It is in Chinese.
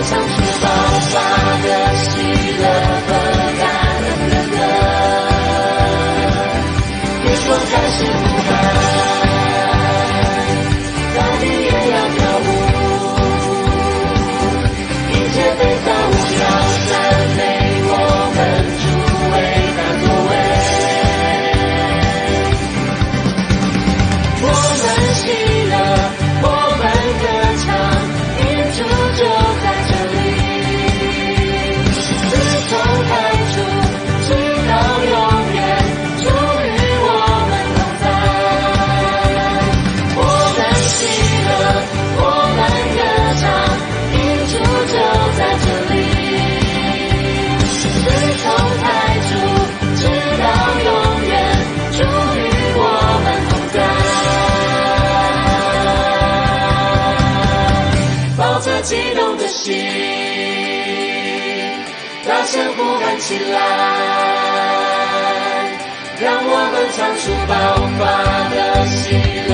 唱出爆发的喜乐和感恩的歌，天空开始呼喊，大地也要跳舞，一切被造物要赞美我们主伟大作为。我们喜乐，我们歌唱，天主就在这里，自从太初直到永远，主与我们同在。我们喜乐，我们歌唱，天主就在这里，自从太初直到永远，主与我们同在。抱着激动的心，大声呼喊起来，让我们唱出爆发的喜乐。